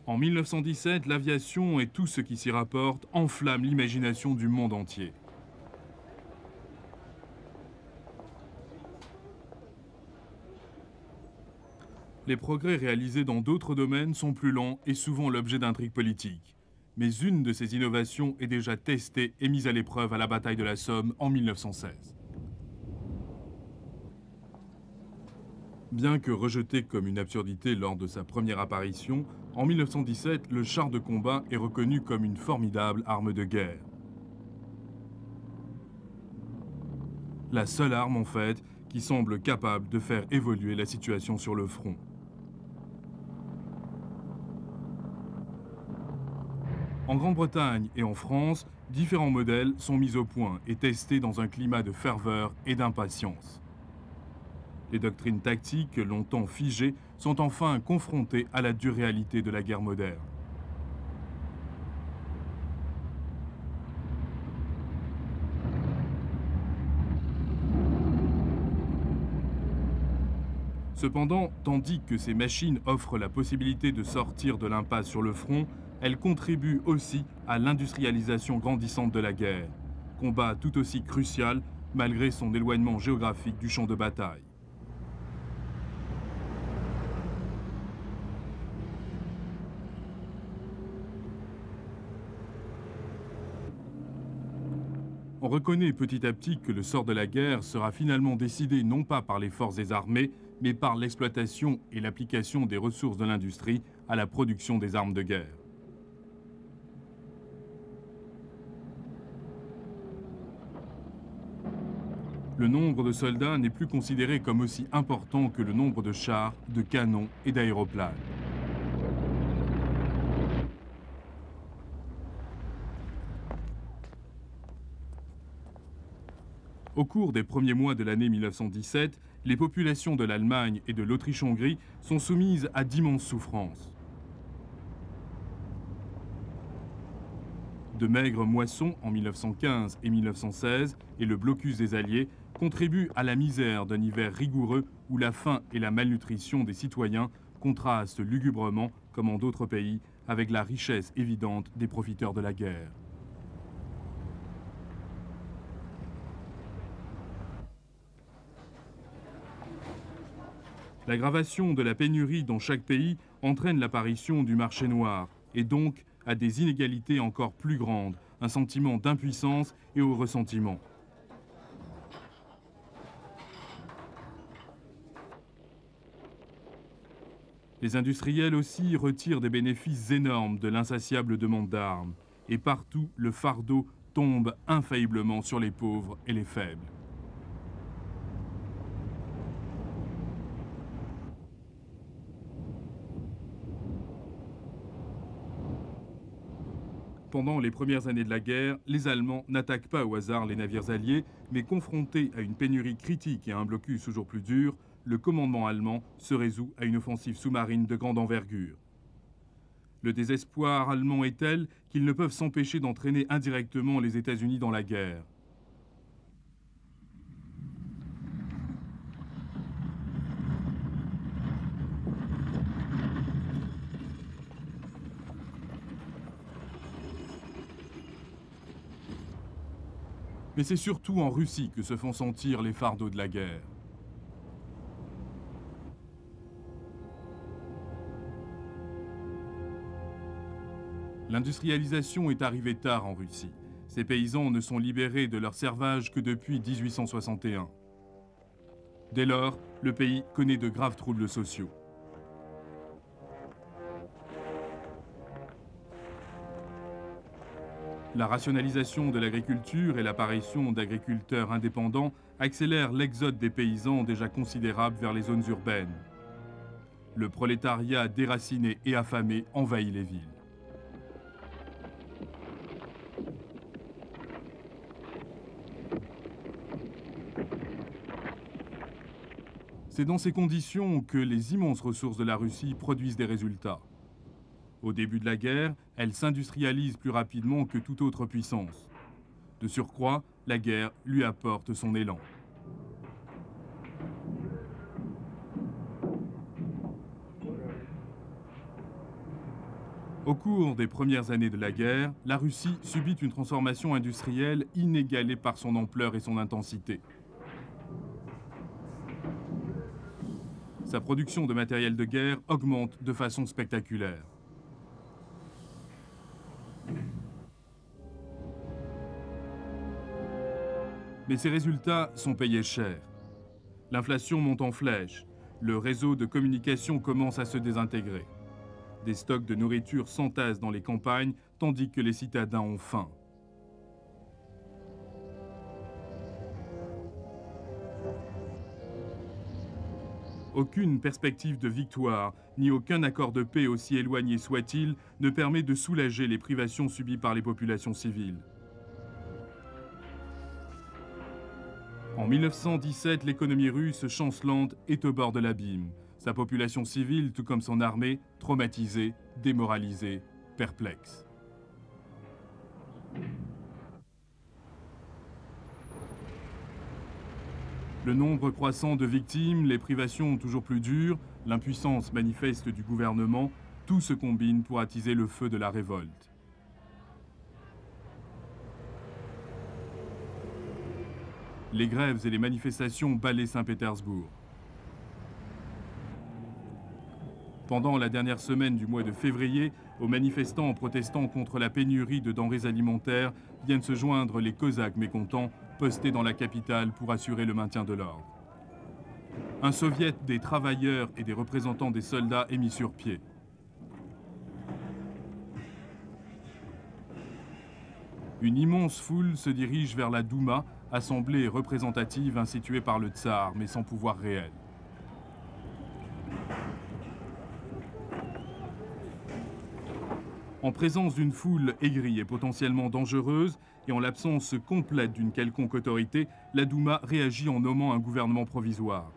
En 1917, l'aviation et tout ce qui s'y rapporte enflamment l'imagination du monde entier. Les progrès réalisés dans d'autres domaines sont plus lents et souvent l'objet d'intrigues politiques. Mais une de ces innovations est déjà testée et mise à l'épreuve à la bataille de la Somme en 1916. Bien que rejeté comme une absurdité lors de sa première apparition, en 1917, le char de combat est reconnu comme une formidable arme de guerre. La seule arme, en fait, qui semble capable de faire évoluer la situation sur le front. En Grande-Bretagne et en France, différents modèles sont mis au point et testés dans un climat de ferveur et d'impatience. Les doctrines tactiques, longtemps figées, sont enfin confrontées à la dure réalité de la guerre moderne. Cependant, tandis que ces machines offrent la possibilité de sortir de l'impasse sur le front, elles contribuent aussi à l'industrialisation grandissante de la guerre, combat tout aussi crucial malgré son éloignement géographique du champ de bataille. On reconnaît petit à petit que le sort de la guerre sera finalement décidé non pas par les forces des armées, mais par l'exploitation et l'application des ressources de l'industrie à la production des armes de guerre. Le nombre de soldats n'est plus considéré comme aussi important que le nombre de chars, de canons et d'aéroplanes. Au cours des premiers mois de l'année 1917, les populations de l'Allemagne et de l'Autriche-Hongrie sont soumises à d'immenses souffrances. De maigres moissons en 1915 et 1916 et le blocus des Alliés contribuent à la misère d'un hiver rigoureux où la faim et la malnutrition des citoyens contrastent lugubrement, comme en d'autres pays, avec la richesse évidente des profiteurs de la guerre. L'aggravation de la pénurie dans chaque pays entraîne l'apparition du marché noir et donc à des inégalités encore plus grandes, un sentiment d'impuissance et au ressentiment. Les industriels aussi retirent des bénéfices énormes de l'insatiable demande d'armes. Et partout, le fardeau tombe infailliblement sur les pauvres et les faibles. Pendant les premières années de la guerre, les Allemands n'attaquent pas au hasard les navires alliés, mais confrontés à une pénurie critique et à un blocus toujours plus dur, le commandement allemand se résout à une offensive sous-marine de grande envergure. Le désespoir allemand est tel qu'ils ne peuvent s'empêcher d'entraîner indirectement les États-Unis dans la guerre. Mais c'est surtout en Russie que se font sentir les fardeaux de la guerre. L'industrialisation est arrivée tard en Russie. Ces paysans ne sont libérés de leur servage que depuis 1861. Dès lors, le pays connaît de graves troubles sociaux. La rationalisation de l'agriculture et l'apparition d'agriculteurs indépendants accélèrent l'exode des paysans déjà considérable vers les zones urbaines. Le prolétariat déraciné et affamé envahit les villes. C'est dans ces conditions que les immenses ressources de la Russie produisent des résultats. Au début de la guerre, elle s'industrialise plus rapidement que toute autre puissance. De surcroît, la guerre lui apporte son élan. Au cours des premières années de la guerre, la Russie subit une transformation industrielle inégalée par son ampleur et son intensité. Sa production de matériel de guerre augmente de façon spectaculaire. Mais ces résultats sont payés cher. L'inflation monte en flèche. Le réseau de communication commence à se désintégrer. Des stocks de nourriture s'entassent dans les campagnes, tandis que les citadins ont faim. Aucune perspective de victoire, ni aucun accord de paix, aussi éloigné soit-il, ne permet de soulager les privations subies par les populations civiles. En 1917, l'économie russe, chancelante, est au bord de l'abîme. Sa population civile, tout comme son armée, traumatisée, démoralisée, perplexe. Le nombre croissant de victimes, les privations toujours plus dures, l'impuissance manifeste du gouvernement, tout se combine pour attiser le feu de la révolte. Les grèves et les manifestations balaient Saint-Pétersbourg. Pendant la dernière semaine du mois de février, aux manifestants protestant contre la pénurie de denrées alimentaires viennent se joindre les Cosaques mécontents, postés dans la capitale pour assurer le maintien de l'ordre. Un soviet des travailleurs et des représentants des soldats est mis sur pied. Une immense foule se dirige vers la Douma, assemblée représentative instituée par le tsar, mais sans pouvoir réel. En présence d'une foule aigrie et potentiellement dangereuse, et en l'absence complète d'une quelconque autorité, la Douma réagit en nommant un gouvernement provisoire.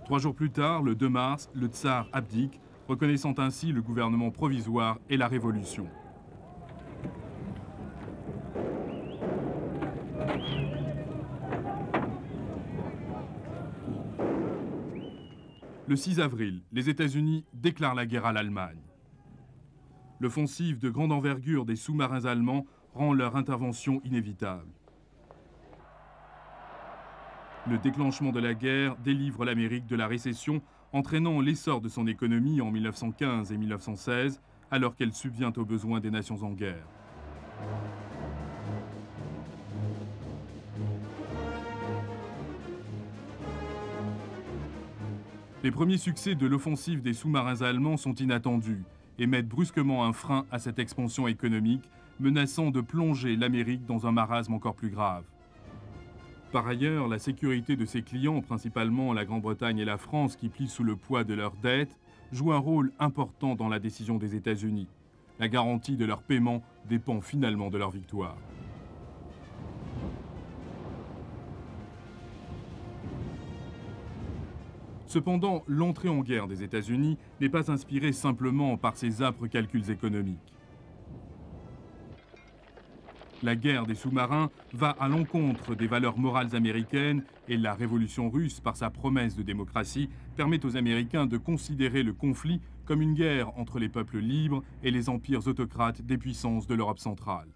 Trois jours plus tard, le 2 mars, le tsar abdique, reconnaissant ainsi le gouvernement provisoire et la révolution. Le 6 avril, les États-Unis déclarent la guerre à l'Allemagne. L'offensive de grande envergure des sous-marins allemands rend leur intervention inévitable. Le déclenchement de la guerre délivre l'Amérique de la récession, entraînant l'essor de son économie en 1915 et 1916, alors qu'elle subvient aux besoins des nations en guerre. Les premiers succès de l'offensive des sous-marins allemands sont inattendus et mettent brusquement un frein à cette expansion économique, menaçant de plonger l'Amérique dans un marasme encore plus grave. Par ailleurs, la sécurité de ses clients, principalement la Grande-Bretagne et la France qui plient sous le poids de leurs dettes, joue un rôle important dans la décision des États-Unis. La garantie de leur paiement dépend finalement de leur victoire. Cependant, l'entrée en guerre des États-Unis n'est pas inspirée simplement par ses âpres calculs économiques. La guerre des sous-marins va à l'encontre des valeurs morales américaines et la révolution russe, par sa promesse de démocratie, permet aux Américains de considérer le conflit comme une guerre entre les peuples libres et les empires autocrates des puissances de l'Europe centrale.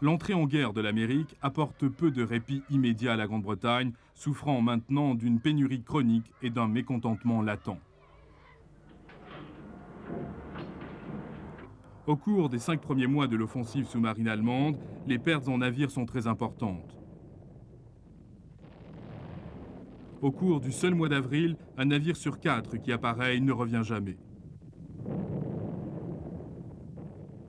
L'entrée en guerre de l'Amérique apporte peu de répit immédiat à la Grande-Bretagne, souffrant maintenant d'une pénurie chronique et d'un mécontentement latent. Au cours des 5 premiers mois de l'offensive sous-marine allemande, les pertes en navires sont très importantes. Au cours du seul mois d'avril, un navire sur 4 qui apparaît ne revient jamais.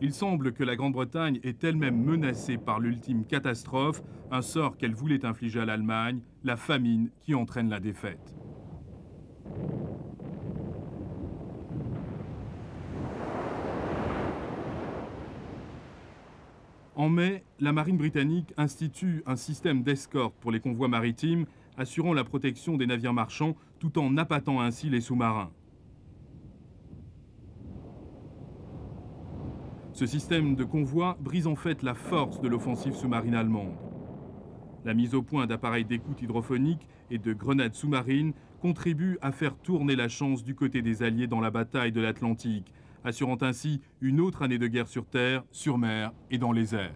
Il semble que la Grande-Bretagne est elle-même menacée par l'ultime catastrophe, un sort qu'elle voulait infliger à l'Allemagne, la famine qui entraîne la défaite. En mai, la marine britannique institue un système d'escorte pour les convois maritimes, assurant la protection des navires marchands tout en appâtant ainsi les sous-marins. Ce système de convoi brise en fait la force de l'offensive sous-marine allemande. La mise au point d'appareils d'écoute hydrophonique et de grenades sous-marines contribue à faire tourner la chance du côté des Alliés dans la bataille de l'Atlantique, assurant ainsi une autre année de guerre sur terre, sur mer et dans les airs.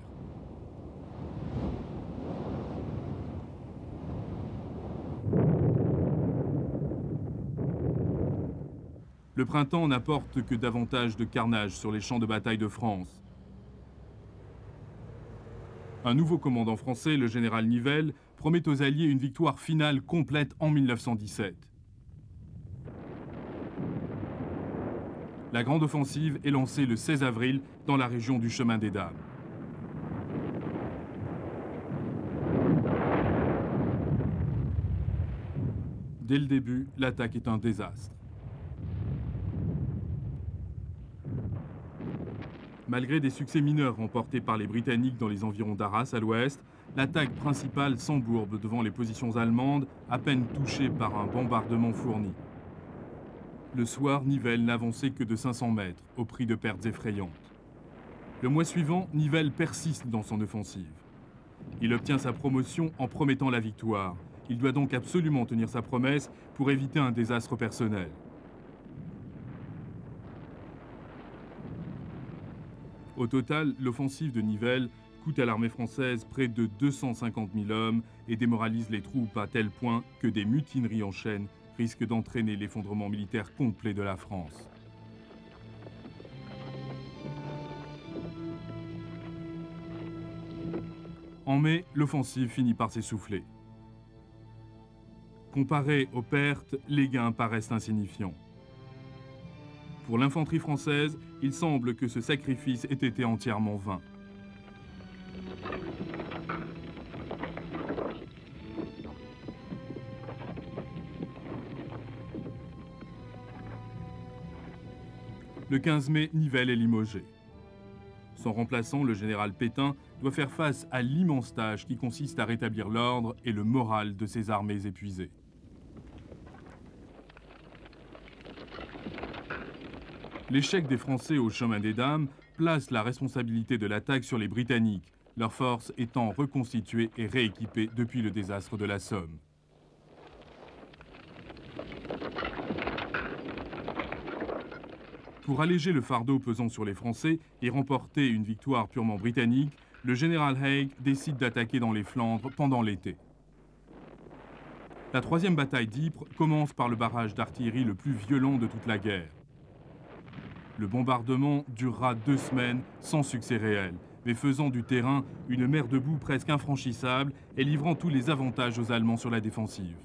Le printemps n'apporte que davantage de carnage sur les champs de bataille de France. Un nouveau commandant français, le général Nivelle, promet aux Alliés une victoire finale complète en 1917. La grande offensive est lancée le 16 avril dans la région du Chemin des Dames. Dès le début, l'attaque est un désastre. Malgré des succès mineurs remportés par les Britanniques dans les environs d'Arras à l'ouest, l'attaque principale s'embourbe devant les positions allemandes, à peine touchées par un bombardement fourni. Le soir, Nivelle n'avançait que de 500 mètres, au prix de pertes effrayantes. Le mois suivant, Nivelle persiste dans son offensive. Il obtient sa promotion en promettant la victoire. Il doit donc absolument tenir sa promesse pour éviter un désastre personnel. Au total, l'offensive de Nivelle coûte à l'armée française près de 250 000 hommes et démoralise les troupes à tel point que des mutineries en chaîne risquent d'entraîner l'effondrement militaire complet de la France. En mai, l'offensive finit par s'essouffler. Comparé aux pertes, les gains paraissent insignifiants. Pour l'infanterie française, il semble que ce sacrifice ait été entièrement vain. Le 15 mai, Nivelle est limogé. Son remplaçant, le général Pétain, doit faire face à l'immense tâche qui consiste à rétablir l'ordre et le moral de ses armées épuisées. L'échec des Français au Chemin des Dames place la responsabilité de l'attaque sur les Britanniques, leurs forces étant reconstituées et rééquipées depuis le désastre de la Somme. Pour alléger le fardeau pesant sur les Français et remporter une victoire purement britannique, le général Haig décide d'attaquer dans les Flandres pendant l'été. La troisième bataille d'Ypres commence par le barrage d'artillerie le plus violent de toute la guerre. Le bombardement durera 2 semaines sans succès réel, mais faisant du terrain une mer de boue presque infranchissable et livrant tous les avantages aux Allemands sur la défensive.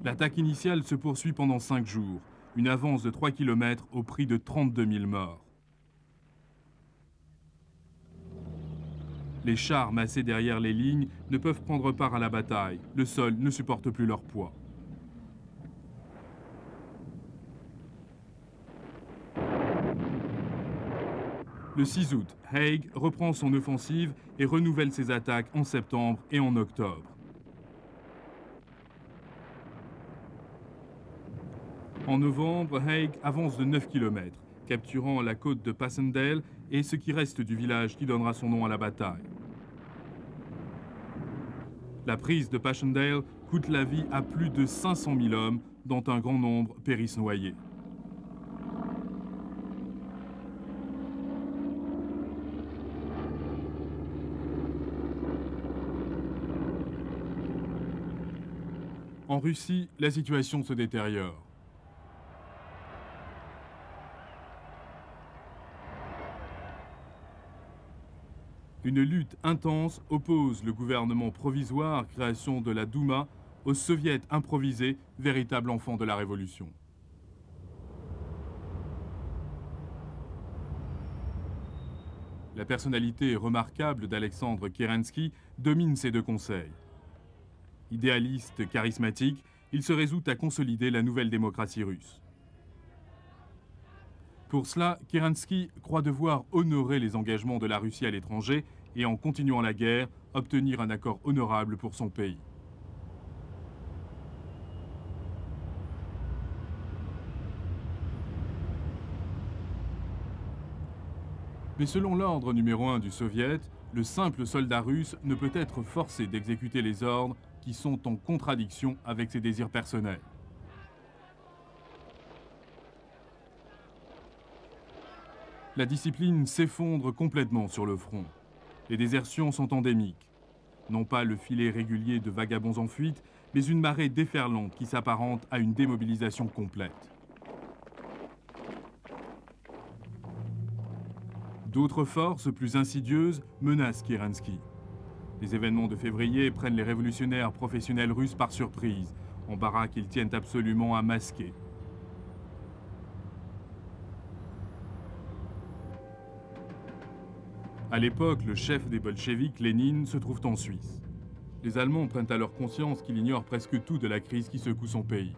L'attaque initiale se poursuit pendant 5 jours, une avance de 3 km au prix de 32 000 morts. Les chars massés derrière les lignes ne peuvent prendre part à la bataille. Le sol ne supporte plus leur poids. Le 6 août, Haig reprend son offensive et renouvelle ses attaques en septembre et en octobre. En novembre, Haig avance de 9 km, capturant la côte de Passendale et ce qui reste du village qui donnera son nom à la bataille. La prise de Passchendaele coûte la vie à plus de 500 000 hommes, dont un grand nombre périssent noyés. En Russie, la situation se détériore. Une lutte intense oppose le gouvernement provisoire, création de la Douma, au soviet improvisé, véritable enfant de la révolution. La personnalité remarquable d'Alexandre Kerensky domine ces 2 conseils. Idéaliste, charismatique, il se résout à consolider la nouvelle démocratie russe. Pour cela, Kerensky croit devoir honorer les engagements de la Russie à l'étranger et, en continuant la guerre, obtenir un accord honorable pour son pays. Mais selon l'ordre numéro 1 du Soviet, le simple soldat russe ne peut être forcé d'exécuter les ordres qui sont en contradiction avec ses désirs personnels. La discipline s'effondre complètement sur le front. Les désertions sont endémiques. Non pas le filet régulier de vagabonds en fuite, mais une marée déferlante qui s'apparente à une démobilisation complète. D'autres forces plus insidieuses menacent Kerensky. Les événements de février prennent les révolutionnaires professionnels russes par surprise, embarras qu'ils tiennent absolument à masquer. À l'époque, le chef des bolcheviks, Lénine, se trouve en Suisse. Les Allemands prennent alors conscience qu'il ignore presque tout de la crise qui secoue son pays.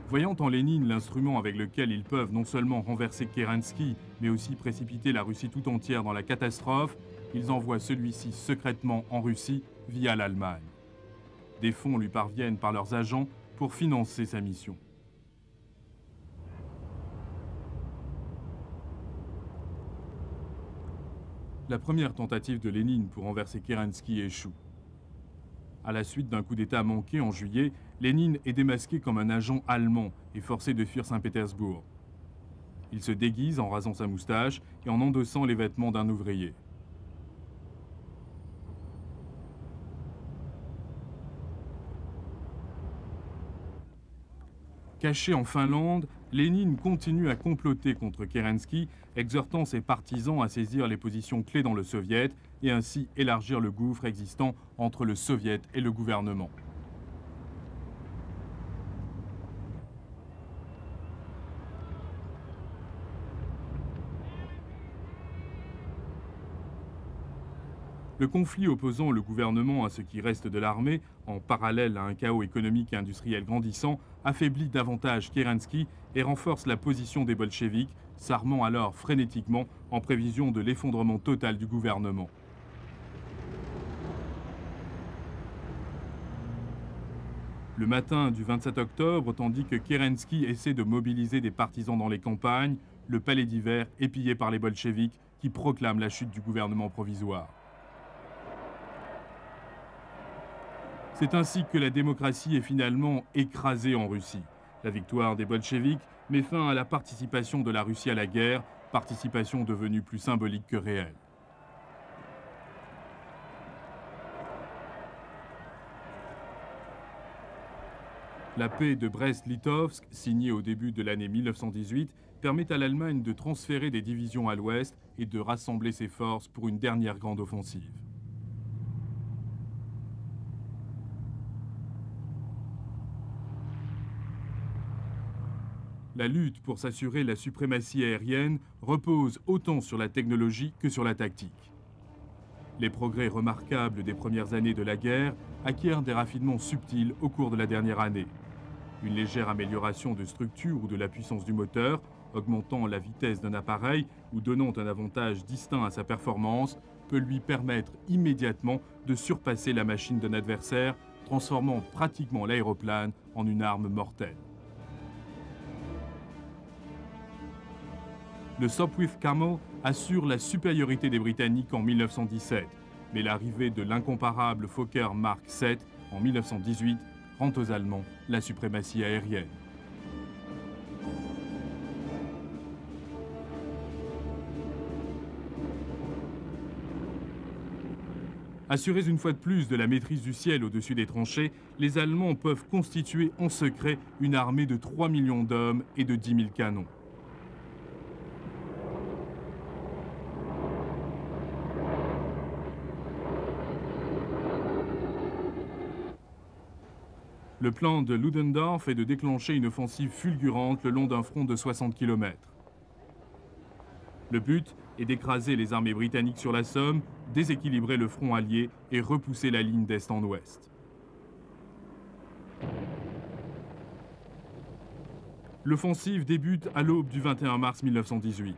Voyant en Lénine l'instrument avec lequel ils peuvent non seulement renverser Kerensky, mais aussi précipiter la Russie tout entière dans la catastrophe, ils envoient celui-ci secrètement en Russie via l'Allemagne. Des fonds lui parviennent par leurs agents pour financer sa mission. La première tentative de Lénine pour renverser Kerensky échoue. À la suite d'un coup d'État manqué en juillet, Lénine est démasqué comme un agent allemand et forcé de fuir Saint-Pétersbourg. Il se déguise en rasant sa moustache et en endossant les vêtements d'un ouvrier. Caché en Finlande, Lénine continue à comploter contre Kerensky, exhortant ses partisans à saisir les positions clés dans le Soviet et ainsi élargir le gouffre existant entre le Soviet et le gouvernement. Le conflit opposant le gouvernement à ce qui reste de l'armée, en parallèle à un chaos économique et industriel grandissant, affaiblit davantage Kerensky et renforce la position des bolcheviks, s'armant alors frénétiquement en prévision de l'effondrement total du gouvernement. Le matin du 27 octobre, tandis que Kerensky essaie de mobiliser des partisans dans les campagnes, le palais d'hiver est pillé par les bolcheviks qui proclament la chute du gouvernement provisoire. C'est ainsi que la démocratie est finalement écrasée en Russie. La victoire des bolcheviks met fin à la participation de la Russie à la guerre, participation devenue plus symbolique que réelle. La paix de Brest-Litovsk, signée au début de l'année 1918, permet à l'Allemagne de transférer des divisions à l'ouest et de rassembler ses forces pour une dernière grande offensive. La lutte pour s'assurer la suprématie aérienne repose autant sur la technologie que sur la tactique. Les progrès remarquables des premières années de la guerre acquièrent des raffinements subtils au cours de la dernière année. Une légère amélioration de structure ou de la puissance du moteur, augmentant la vitesse d'un appareil ou donnant un avantage distinct à sa performance, peut lui permettre immédiatement de surpasser la machine d'un adversaire, transformant pratiquement l'aéroplane en une arme mortelle. Le Sopwith Camel assure la supériorité des Britanniques en 1917, mais l'arrivée de l'incomparable Fokker Mark 7 en 1918 rend aux Allemands la suprématie aérienne. Assurés une fois de plus de la maîtrise du ciel au-dessus des tranchées, les Allemands peuvent constituer en secret une armée de 3 millions d'hommes et de 10 000 canons. Le plan de Ludendorff est de déclencher une offensive fulgurante le long d'un front de 60 km. Le but est d'écraser les armées britanniques sur la Somme, déséquilibrer le front allié et repousser la ligne d'est en ouest. L'offensive débute à l'aube du 21 mars 1918.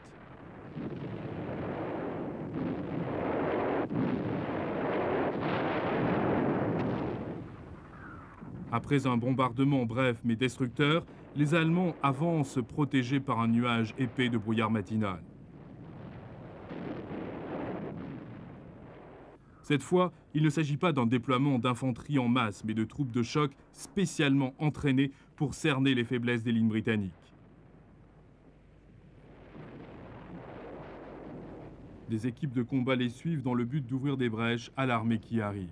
Après un bombardement bref mais destructeur, les Allemands avancent protégés par un nuage épais de brouillard matinal. Cette fois, il ne s'agit pas d'un déploiement d'infanterie en masse, mais de troupes de choc spécialement entraînées pour cerner les faiblesses des lignes britanniques. Des équipes de combat les suivent dans le but d'ouvrir des brèches à l'armée qui arrive.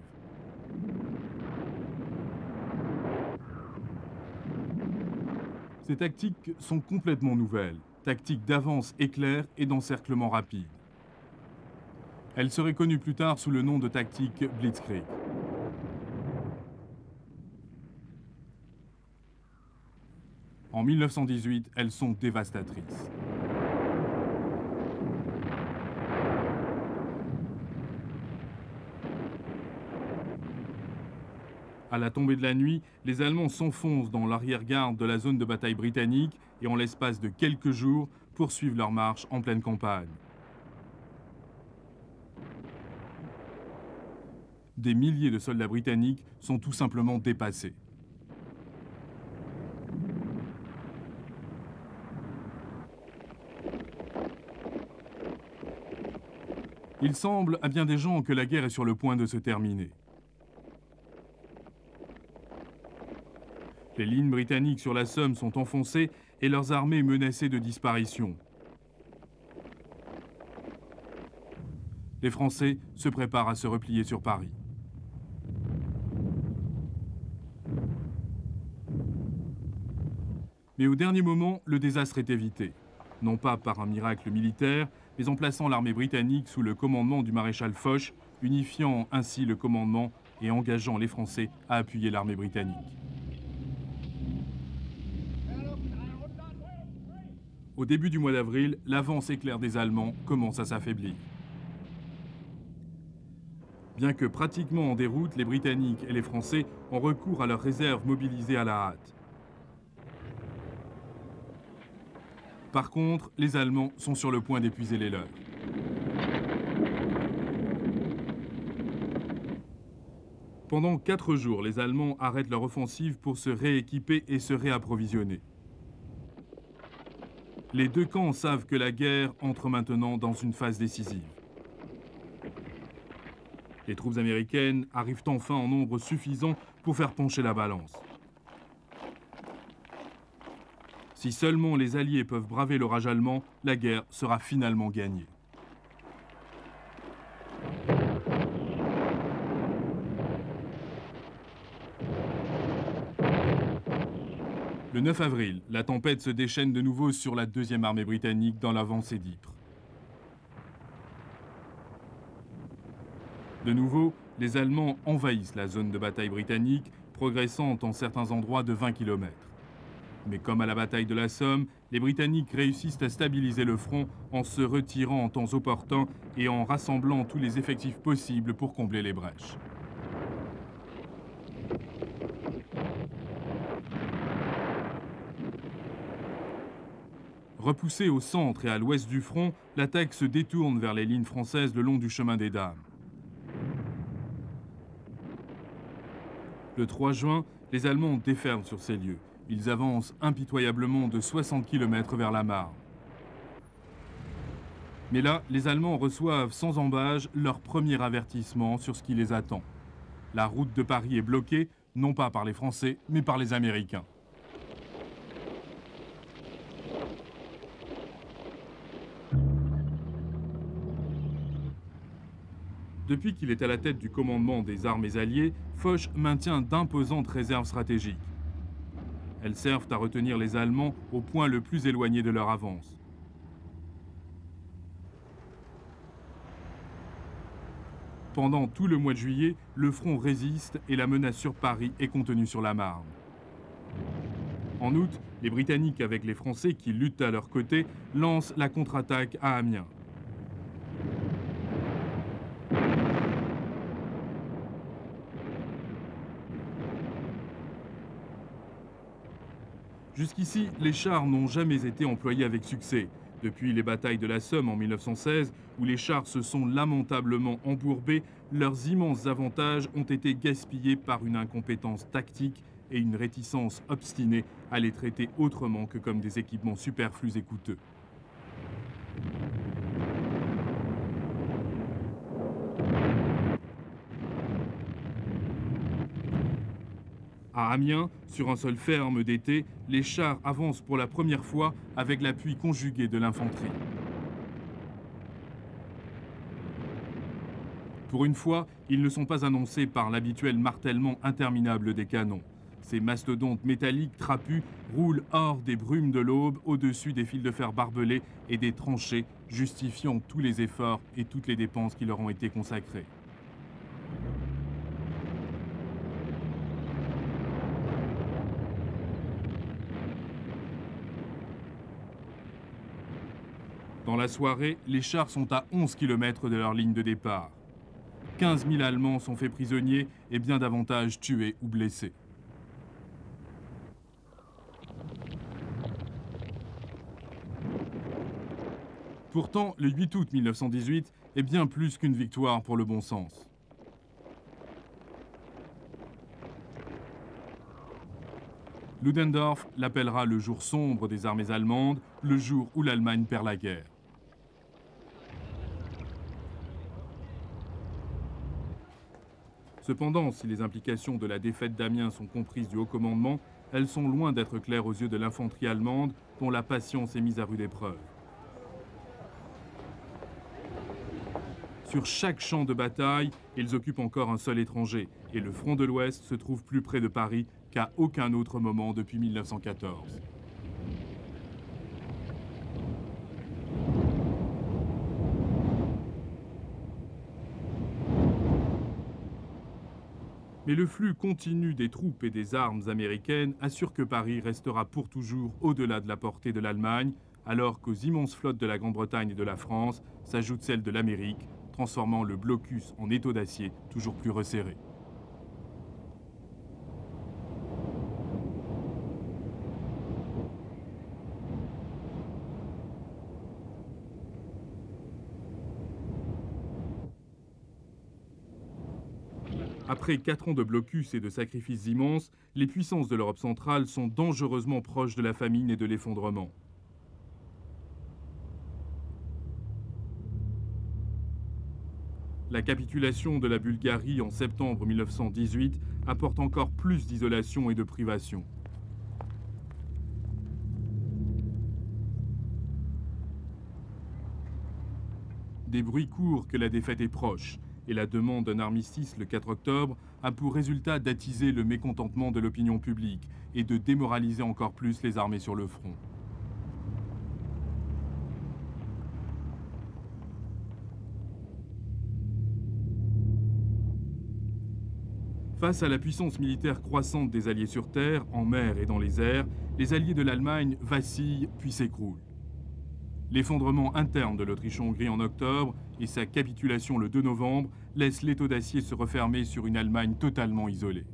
Ces tactiques sont complètement nouvelles, tactiques d'avance éclair et d'encerclement rapide. Elles seraient connues plus tard sous le nom de tactique Blitzkrieg. En 1918, elles sont dévastatrices. À la tombée de la nuit, les Allemands s'enfoncent dans l'arrière-garde de la zone de bataille britannique et en l'espace de quelques jours poursuivent leur marche en pleine campagne. Des milliers de soldats britanniques sont tout simplement dépassés. Il semble à bien des gens que la guerre est sur le point de se terminer. Les lignes britanniques sur la Somme sont enfoncées et leurs armées menacées de disparition. Les Français se préparent à se replier sur Paris. Mais au dernier moment, le désastre est évité. Non pas par un miracle militaire, mais en plaçant l'armée britannique sous le commandement du maréchal Foch, unifiant ainsi le commandement et engageant les Français à appuyer l'armée britannique. Au début du mois d'avril, l'avance éclair des Allemands commence à s'affaiblir. Bien que pratiquement en déroute, les Britanniques et les Français ont recours à leurs réserves mobilisées à la hâte. Par contre, les Allemands sont sur le point d'épuiser les leurs. Pendant 4 jours, les Allemands arrêtent leur offensive pour se rééquiper et se réapprovisionner. Les deux camps savent que la guerre entre maintenant dans une phase décisive. Les troupes américaines arrivent enfin en nombre suffisant pour faire pencher la balance. Si seulement les Alliés peuvent braver l'orage allemand, la guerre sera finalement gagnée. Le 9 avril, la tempête se déchaîne de nouveau sur la 2e armée britannique dans l'avancée d'Ypres. De nouveau, les Allemands envahissent la zone de bataille britannique, progressant en certains endroits de 20 km. Mais comme à la bataille de la Somme, les Britanniques réussissent à stabiliser le front en se retirant en temps opportun et en rassemblant tous les effectifs possibles pour combler les brèches. Repoussée au centre et à l'ouest du front, l'attaque se détourne vers les lignes françaises le long du chemin des Dames. Le 3 juin, les Allemands déferlent sur ces lieux. Ils avancent impitoyablement de 60 km vers la Marne. Mais là, les Allemands reçoivent sans embâche leur premier avertissement sur ce qui les attend. La route de Paris est bloquée, non pas par les Français, mais par les Américains. Depuis qu'il est à la tête du commandement des armées alliées, Foch maintient d'imposantes réserves stratégiques. Elles servent à retenir les Allemands au point le plus éloigné de leur avance. Pendant tout le mois de juillet, le front résiste et la menace sur Paris est contenue sur la Marne. En août, les Britanniques, avec les Français qui luttent à leur côté, lancent la contre-attaque à Amiens. Jusqu'ici, les chars n'ont jamais été employés avec succès. Depuis les batailles de la Somme en 1916, où les chars se sont lamentablement embourbés, leurs immenses avantages ont été gaspillés par une incompétence tactique et une réticence obstinée à les traiter autrement que comme des équipements superflus et coûteux. À Amiens, sur un sol ferme d'été, les chars avancent pour la première fois avec l'appui conjugué de l'infanterie. Pour une fois, ils ne sont pas annoncés par l'habituel martèlement interminable des canons. Ces mastodontes métalliques trapus roulent hors des brumes de l'aube au-dessus des fils de fer barbelés et des tranchées, justifiant tous les efforts et toutes les dépenses qui leur ont été consacrées. Dans la soirée, les chars sont à 11 km de leur ligne de départ. 15 000 Allemands sont faits prisonniers et bien davantage tués ou blessés. Pourtant, le 8 août 1918 est bien plus qu'une victoire pour le bon sens. Ludendorff l'appellera le jour sombre des armées allemandes, le jour où l'Allemagne perd la guerre. Cependant, si les implications de la défaite d'Amiens sont comprises du haut commandement, elles sont loin d'être claires aux yeux de l'infanterie allemande, dont la patience est mise à rude épreuve. Sur chaque champ de bataille, ils occupent encore un sol étranger, et le front de l'Ouest se trouve plus près de Paris qu'à aucun autre moment depuis 1914. Mais le flux continu des troupes et des armes américaines assure que Paris restera pour toujours au-delà de la portée de l'Allemagne, alors qu'aux immenses flottes de la Grande-Bretagne et de la France s'ajoute celle de l'Amérique, transformant le blocus en étau d'acier toujours plus resserré. Après 4 ans de blocus et de sacrifices immenses, les puissances de l'Europe centrale sont dangereusement proches de la famine et de l'effondrement. La capitulation de la Bulgarie en septembre 1918 apporte encore plus d'isolation et de privation. Des bruits courent que la défaite est proche, et la demande d'un armistice le 4 octobre a pour résultat d'attiser le mécontentement de l'opinion publique et de démoraliser encore plus les armées sur le front. Face à la puissance militaire croissante des Alliés sur terre, en mer et dans les airs, les Alliés de l'Allemagne vacillent puis s'écroulent. L'effondrement interne de l'Autriche-Hongrie en octobre et sa capitulation le 2 novembre laissent l'étau d'acier se refermer sur une Allemagne totalement isolée.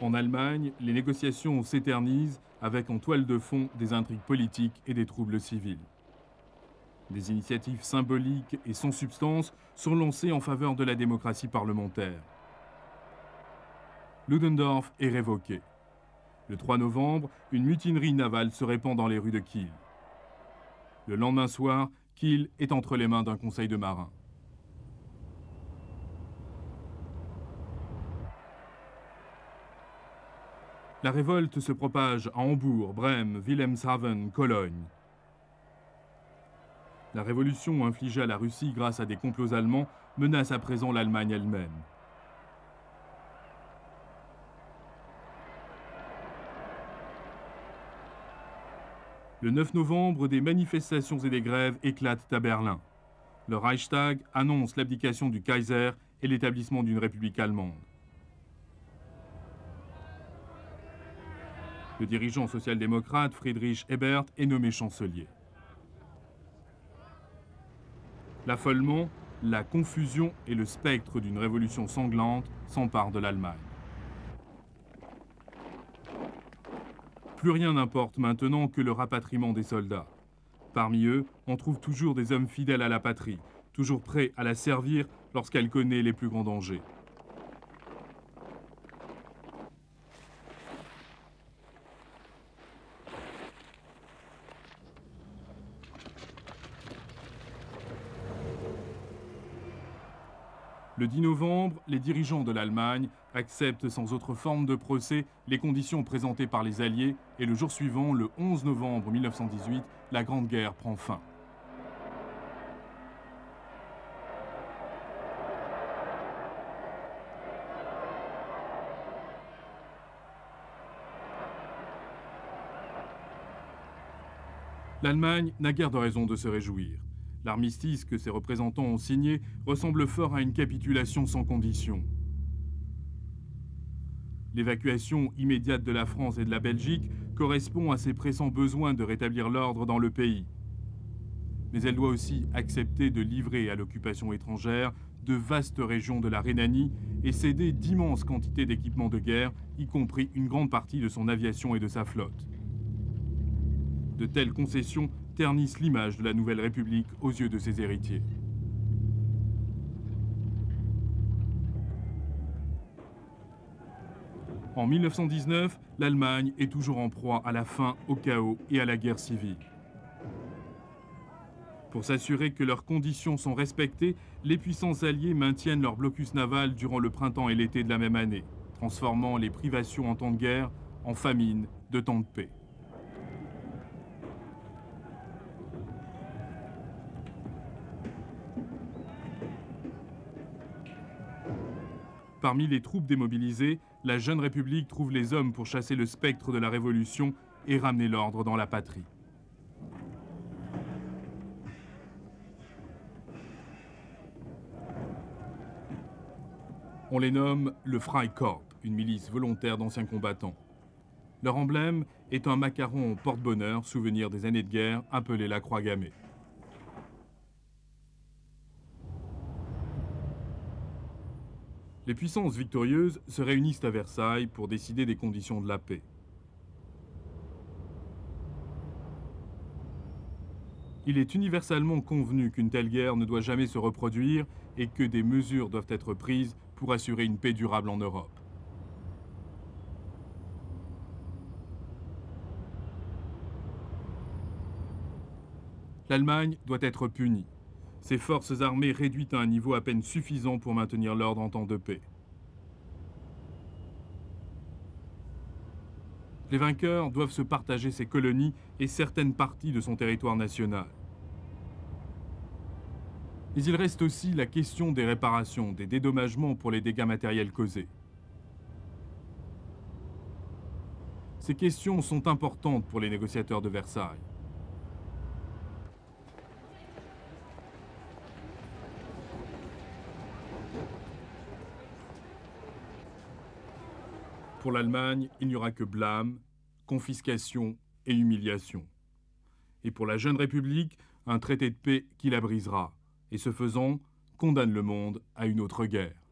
En Allemagne, les négociations s'éternisent avec en toile de fond des intrigues politiques et des troubles civils. Des initiatives symboliques et sans substance sont lancées en faveur de la démocratie parlementaire. Ludendorff est révoqué. Le 3 novembre, une mutinerie navale se répand dans les rues de Kiel. Le lendemain soir, Kiel est entre les mains d'un conseil de marins. La révolte se propage à Hambourg, Brême, Wilhelmshaven, Cologne. La révolution infligée à la Russie grâce à des complots allemands menace à présent l'Allemagne elle-même. Le 9 novembre, des manifestations et des grèves éclatent à Berlin. Le Reichstag annonce l'abdication du Kaiser et l'établissement d'une république allemande. Le dirigeant social-démocrate Friedrich Ebert est nommé chancelier. L'affolement, la confusion et le spectre d'une révolution sanglante s'emparent de l'Allemagne. Plus rien n'importe maintenant que le rapatriement des soldats. Parmi eux, on trouve toujours des hommes fidèles à la patrie, toujours prêt à la servir lorsqu'elle connaît les plus grands dangers. Le 10 novembre, les dirigeants de l'Allemagne acceptent sans autre forme de procès les conditions présentées par les Alliés et le jour suivant, le 11 novembre 1918, la Grande Guerre prend fin. L'Allemagne n'a guère de raison de se réjouir. L'armistice que ses représentants ont signé ressemble fort à une capitulation sans condition. L'évacuation immédiate de la France et de la Belgique correspond à ses pressants besoins de rétablir l'ordre dans le pays. Mais elle doit aussi accepter de livrer à l'occupation étrangère de vastes régions de la Rhénanie et céder d'immenses quantités d'équipements de guerre, y compris une grande partie de son aviation et de sa flotte. De telles concessions ternissent l'image de la Nouvelle République aux yeux de ses héritiers. En 1919, l'Allemagne est toujours en proie à la faim, au chaos et à la guerre civile. Pour s'assurer que leurs conditions sont respectées, les puissances alliées maintiennent leur blocus naval durant le printemps et l'été de la même année, transformant les privations en temps de guerre en famine de temps de paix. Parmi les troupes démobilisées, la jeune République trouve les hommes pour chasser le spectre de la Révolution et ramener l'ordre dans la patrie. On les nomme le Freikorps, une milice volontaire d'anciens combattants. Leur emblème est un macaron au porte-bonheur, souvenir des années de guerre, appelé la croix gammée. Les puissances victorieuses se réunissent à Versailles pour décider des conditions de la paix. Il est universellement convenu qu'une telle guerre ne doit jamais se reproduire et que des mesures doivent être prises pour assurer une paix durable en Europe. L'Allemagne doit être punie. Ses forces armées réduites à un niveau à peine suffisant pour maintenir l'ordre en temps de paix. Les vainqueurs doivent se partager ses colonies et certaines parties de son territoire national. Mais il reste aussi la question des réparations, des dédommagements pour les dégâts matériels causés. Ces questions sont importantes pour les négociateurs de Versailles. Pour l'Allemagne, il n'y aura que blâme, confiscation et humiliation. Et pour la jeune République, un traité de paix qui la brisera, et ce faisant, condamne le monde à une autre guerre.